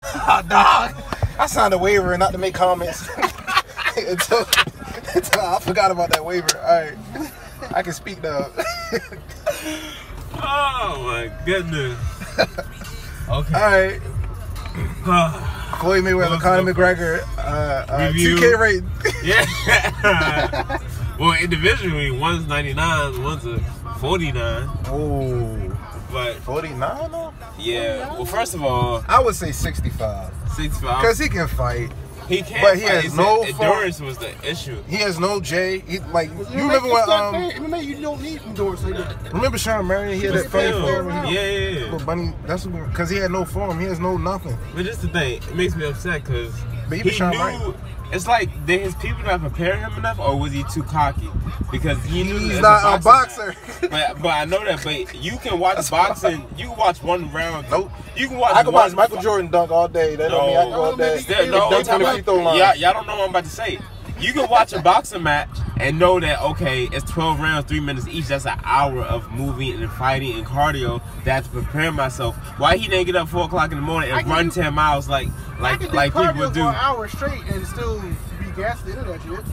Dog. I signed a waiver not to make comments until I forgot about that waiver. All right, I can speak now. Oh my goodness. Okay. All right. Floyd Mayweather, Conor McGregor, 2K rating. Yeah. Well, individually, one's 99, one's a 49. Oh. But 49 though? Yeah. Well, first of all, I would say 65. 65. Because he can fight. He can, but he has no endurance was the issue. He has no J. He, like you remember when MMA, you don't need endurance like that. Remember Sean Marion? He had that fight for him. Yeah. Bunny, that's because he had no form. He has no nothing. But just the thing, it makes me upset because he Sean knew. Marion. It's like did his people not prepare him enough, or was he too cocky? Because he knew he's not a boxer. But I know that. But you can watch boxing. You can watch one round. Nope. You can watch. I can watch Michael Jordan dunk all day. That don't mean I can go all day. Y'all don't know what I'm about to say. You can watch a boxing match and know that, okay, it's 12 rounds, 3 minutes each. That's an hour of moving and fighting and cardio that I have to prepare myself. Why he didn't get up 4 o'clock in the morning and run 10 miles like people would do? For an hour straight and still be gassed into that shit.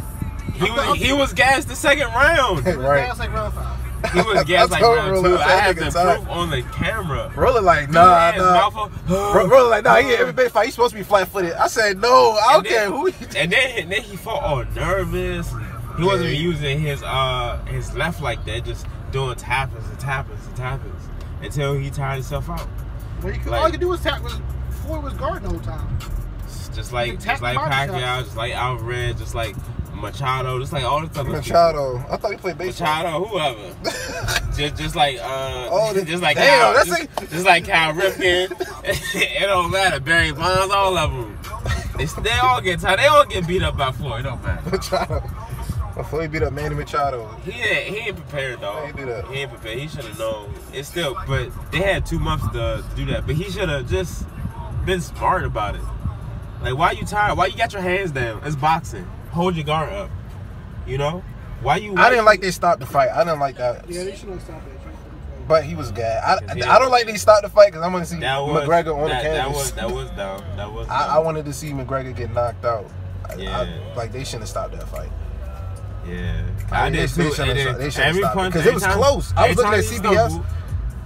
He was gassed the second round. Right. Gassed like round 5. He was gassed like round 2. I have the proof on the camera. Roller like, nah. Roller like, nah, he everybody fight. He's supposed to be flat-footed. I said, no, I don't care who he... And then he fought all nervous. He wasn't even using his left like that, just doing tappings until he tired himself out. Well, all he could do was tap. Floyd was guarding the whole time. Just like Pacquiao, just like Alvarez, just like Machado, just like all the stuff. Machado, I thought he played baseball. Machado, whoever. just like just like damn, Cal, just like Cal Ripken. It don't matter. Barry Bonds, all of them. They all get tired. They all get beat up by Floyd. It don't matter. Machado. Floyd beat up Manny Machado. He ain't prepared though. He ain't prepared. He should have known. It's still, but they had 2 months to do that. But he should have just been smart about it. Like, why you tired? Why you got your hands down? It's boxing. Hold your guard up. You know? I didn't like they stopped the fight. I didn't like that. Yeah, they should have stopped that. But he was gassed. I don't like they stopped the fight because I want to see McGregor on the canvas. That was down. I wanted to see McGregor get knocked out. Yeah. Like, they shouldn't have stopped that fight. Yeah. They shouldn't have stopped because it was close. I was looking at CBS.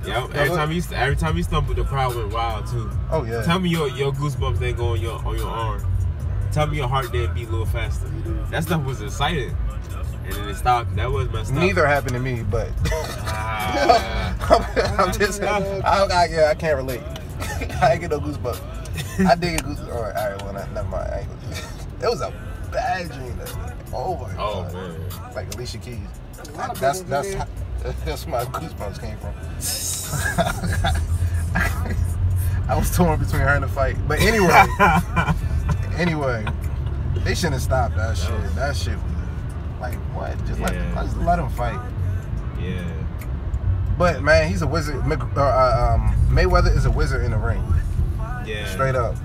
Yep. Every time he stumbled, the crowd went wild too. Oh yeah. Tell me your goosebumps didn't go on your arm. Tell me your heart didn't beat a little faster. That stuff was exciting, and then it stopped. That was messed up. Neither happened to me, but I'm just. I can't relate. I ain't get no goosebumps. I did get goosebumps. All right. Well, never mind. It was a bad dream. Oh my god. Oh man. Like Alicia Keys. That's where my goosebumps came from. I was torn between her and the fight. But anyway, they shouldn't have stopped that shit. That shit was like, what? Just let him fight. Yeah. But man, he's a wizard. Mayweather is a wizard in the ring. Yeah. Straight up.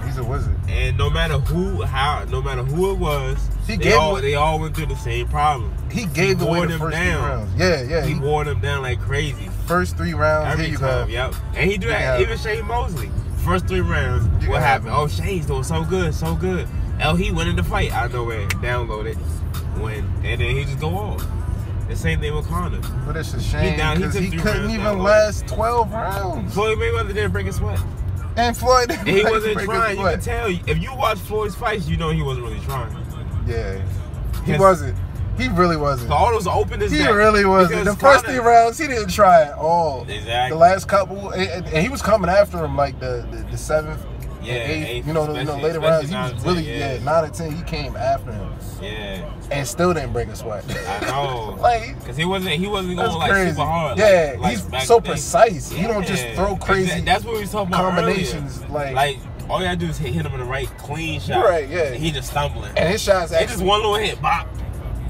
He's a wizard. And no matter who it was, they all went through the same problem. He gave away the first 3 rounds. Yeah. He wore them down like crazy. First 3 rounds, every here you time, go. Yep. And he do that. Even Shane Mosley. First 3 rounds, what happened? Oh, Shane's doing so good. He went in the fight out of nowhere, downloaded, and then he just go off. The same thing with Conor. But it's a shame because he couldn't even last 12 rounds. Floyd Mayweather didn't break a sweat. And Floyd and he wasn't trying. You can tell. If you watch Floyd's fights, you know he wasn't really trying. Yeah. He wasn't. He really wasn't. So all those open as He really wasn't. The first 3 rounds, he didn't try at all. Exactly. The last couple, and he was coming after him like the 7th, and 8th, you know, later rounds. He was really, 9 and 10, he came after him. Yeah. And still didn't break a sweat. I know. Like, because he wasn't going like crazy. super hard. Yeah, like he's so precise. Yeah. You don't just throw crazy that's what we was talking about combinations. Earlier. Like all you gotta do is hit him in the right clean shot. Right, yeah. And he just stumbling. And his shots actually just one little hit, bop.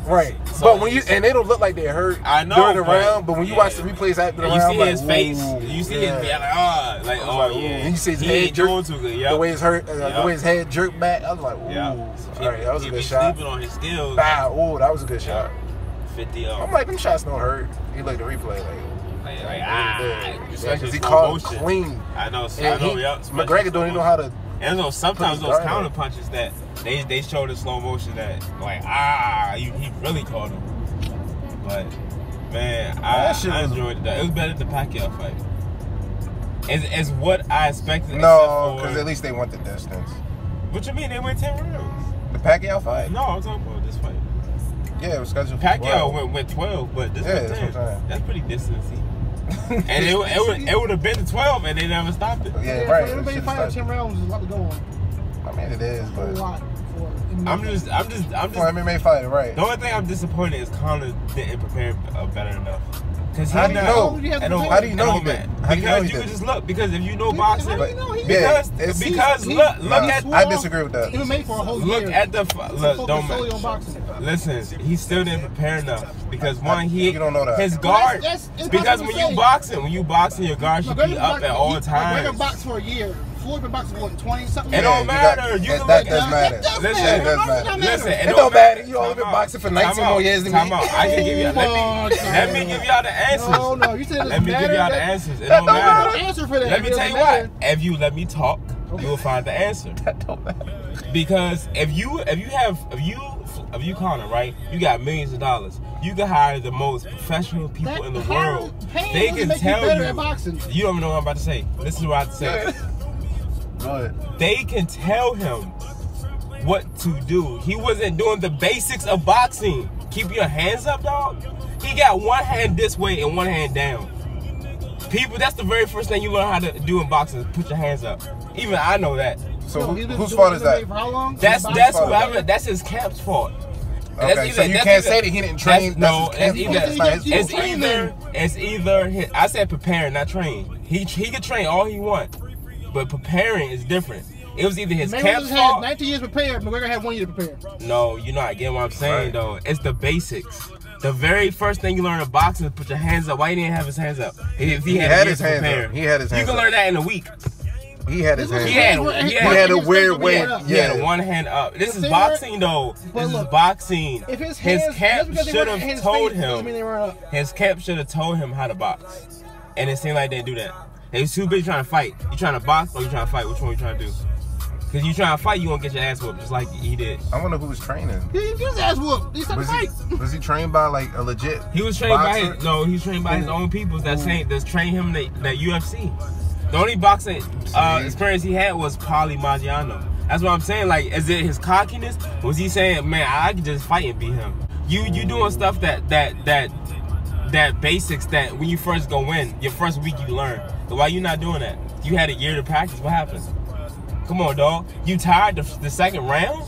Right. So but when and they don't look like they hurt during the round, but when you watch the replays after the round, you see his face, you see his face, and you see his head jerk, the way his the way his head jerked back. I was like, ooh, all right, that was a good shot. Sleeping on his skills. Ooh, that was a good shot. 50. I'm like, them shots don't hurt. You look at the replay, like, like especially he slow caught motion. clean. I know. McGregor don't even know how to. And so sometimes those counter punches that they showed in slow motion that like he really caught him. But man, I enjoyed that. It was better than the Pacquiao fight. It's what I expected. No, because at least they went the distance. What you mean they went 10 rounds? The Pacquiao fight? No, I'm talking about this fight. Yeah, it was scheduled for Pacquiao went 12, but this was 10. That's pretty distancey. And it would have been 12, and they never stopped it. Yeah, right. Everybody fighting 10 rounds is a lot to go on. I mean, it is, but a lot. I'm just for MMA fighter, right? The only thing I'm disappointed is Conor didn't prepare better enough. How do you know? How do you know he did? Because you can just look. Because if you know boxing, because look at. I disagree with that. MMA for a whole year. Look at the listen. He still didn't prepare enough because you don't know that his guard. Because when you boxing, your guard should be up at all times. McGregor boxed for a year. Floyd been boxing for 20 something. It don't matter. That does matter. Listen. It don't matter. You only been boxing for 19 more years than me. I can give you. Let me give y'all the answers. No, you said let me give y'all the answers. It don't matter. Answer for that. Let me tell you what. If you let me talk, you will find the answer. That don't matter. Because if you Conor, right? You got millions of dollars. You can hire the most professional people in the world. They can tell you. You don't even know what I'm about to say. Listen to what I have to say. They can tell him what to do. He wasn't doing the basics of boxing. Keep your hands up, dog. He got one hand this way and one hand down. People, that's the very first thing you learn how to do in boxing. Put your hands up. Even I know that. So whose fault is that? That's his camp's fault. Okay, so you can't say that he didn't train. It's either I said prepare, not train. He can train all he wants. But preparing is different. It was either his camp's fault. 19 years prepared. McGregor had 1 year to prepare. No, you're not getting what I'm saying, though. It's the basics. The very first thing you learn in boxing is put your hands up. Why he didn't have his hands up? If he had his hands up. He had his hands up. You can learn that in a week. He had his hands up. He had a weird way. He had one hand up. This is boxing, though. This is boxing. His camp should have told him. His camp should have told him how to box. And it seemed like they didn't do that. They was too busy trying to fight. You trying to box or you trying to fight? Which one you trying to do? Because you trying to fight, you won't get your ass whooped just like he did. I wonder who was training. He didn't get his ass whooped. He started to fight. Was he trained by like a legit He was trained boxer? He was trained by his own people that's trained him that UFC. The only boxing experience he had was Paulie Maggiano. That's what I'm saying. Like, is it his cockiness? Was he saying, man, I can just fight and beat him? You doing stuff that basics that when you first go in, your first week you learn. So why you not doing that? You had a year to practice. What happened? Come on, dog. You tired the second round?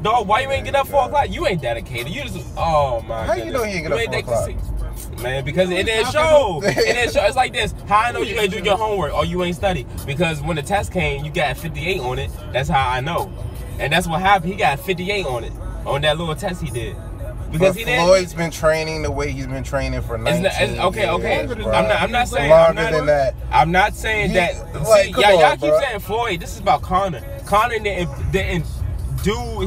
Dog, why you ain't get up 4 o'clock? You ain't dedicated. You just, oh my goodness. How you know he ain't get up 4 o'clock? Man, because it didn't show. It didn't show. It's like this. How I know you ain't do your homework or you ain't study? Because when the test came, you got 58 on it. That's how I know. And that's what happened. He got 58 on it. On that little test he did. Because Floyd's been training the way he's been training for 19 years. Okay. I'm not saying longer than that. I'm not saying that. Like, y'all keep saying Floyd. This is about Conor. Conor didn't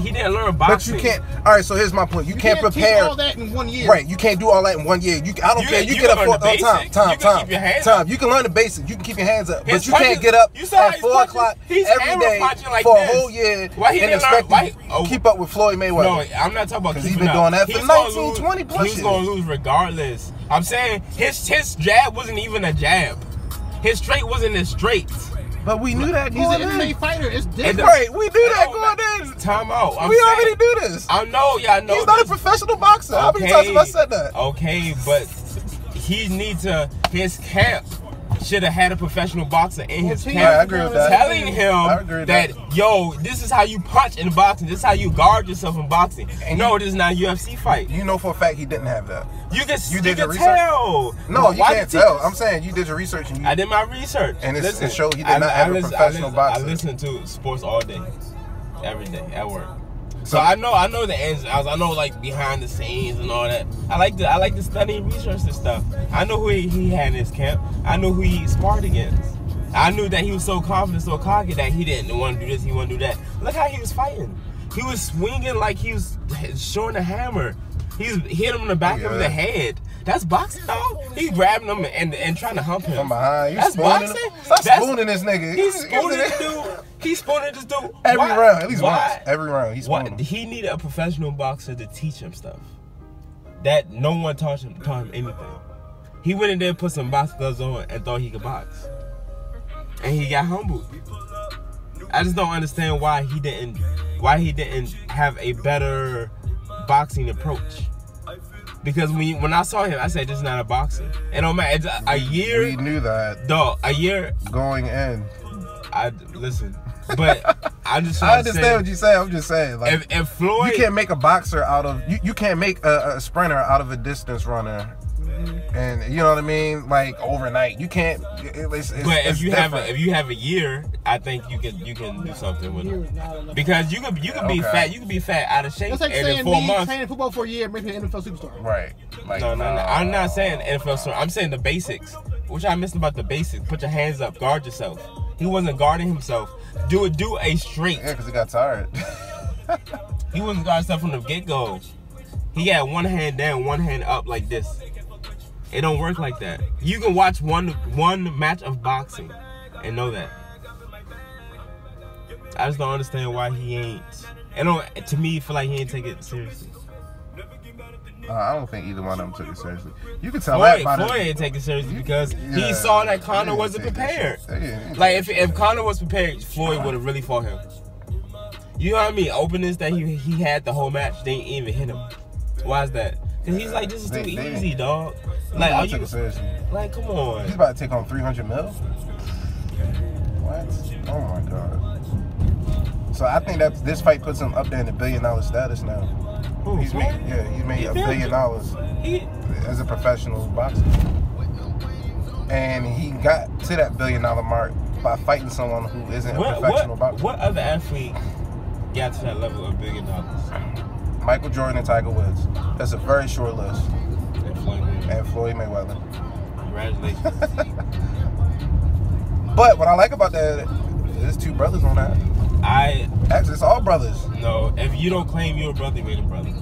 he didn't learn boxing. But you can't. All right, so here's my point. You can't prepare teach all that in 1 year. Right, you can't do all that in 1 year. I don't care. You get up time. You can learn the basics. You can keep your hands up, but you can't get up at 4 o'clock every day for a whole year and expect to keep up with Floyd Mayweather. No, I'm not talking about because he's been doing that for 19, 20 plus years. He's gonna lose regardless. I'm saying his jab wasn't even a jab. His straight wasn't as straight. But we knew that. He's an MMA fighter. It's different. Right, we knew that going in. Time out. We already do this. I know, y'all know. He's not a professional boxer. How many times have I said that? Okay, but he needs to. His camp should have had a professional boxer in his camp. I agree with that. Telling him that, yo, this is how you punch in boxing. This is how you guard yourself in boxing. And no, this is not a UFC fight. You know for a fact he didn't have that. You can tell. No, you can't tell. I'm saying you did your research. And I did my research. And it showed he did not have a professional boxer. I listen to sports all day, every day at work. So I know the ins and outs. I know like behind the scenes and all that. I like to study and research this stuff. I know who he had in his camp. I know who he sparred against. I knew that he was so confident, so cocky that he didn't want to do this, he want to do that. Look how he was fighting. He was swinging like he was showing a hammer. He hit him in the back of the head. That's boxing, dog. He grabbing him and trying to hump him from behind. That's boxing. Stop spooning this nigga. He's spooning this dude. He's spooning this dude every round. At least once. Every round. He's spooning. He needed a professional boxer to teach him stuff that no one taught him anything. He went in there, put some box gloves on, and thought he could box, and he got humbled. I just don't understand why he didn't have a better boxing approach. Because when I saw him, I said, "This is not a boxer." It don't matter. It's a year. We knew that. Dog, a year going in. Listen, but I understand what you say. I'm just saying, like, if Floyd, you can't make a boxer out of you can't make a sprinter out of a distance runner. And you know what I mean, like overnight, you can't. But if you have a year, I think you can do something with it. Because you could be fat, you could be fat out of shape, like and in 4 months training football for a year makes me an NFL superstar. Right? Like, no. I'm not saying NFL superstar. I'm saying the basics. Which I missed about the basics. Put your hands up, guard yourself. He wasn't guarding himself. Do a straight. Yeah, because he got tired. He wasn't guarding himself from the get-go. He had one hand down, one hand up like this. It don't work like that. You can watch one match of boxing and know that. I just don't understand why he ain't. To me, feel like he ain't take it seriously. I don't think either one of them took it seriously. You can tell Floyd ain't take it seriously because he saw that Conor wasn't prepared. Like if Conor was prepared, Floyd would have really fought him. You know what I mean? Openness that he had the whole match, they ain't even hit him. Why is that? Because he's like, this is too easy, dog. Like, are you seriously? Like, come on. He's about to take on 300 mil. What? Oh my god. So I think that this fight puts him up there in the $1 billion status now. Ooh, he's made $1 billion as a professional boxer, and he got to that $1 billion mark by fighting someone who isn't a professional boxer. What other athlete got to that level of $1 billion? Michael Jordan and Tiger Woods. That's a very short list. And Floyd Mayweather. Congratulations. But what I like about that, there's 2 brothers on that. Actually, it's all brothers. No, if you don't claim you're a brother, you ain't a brother.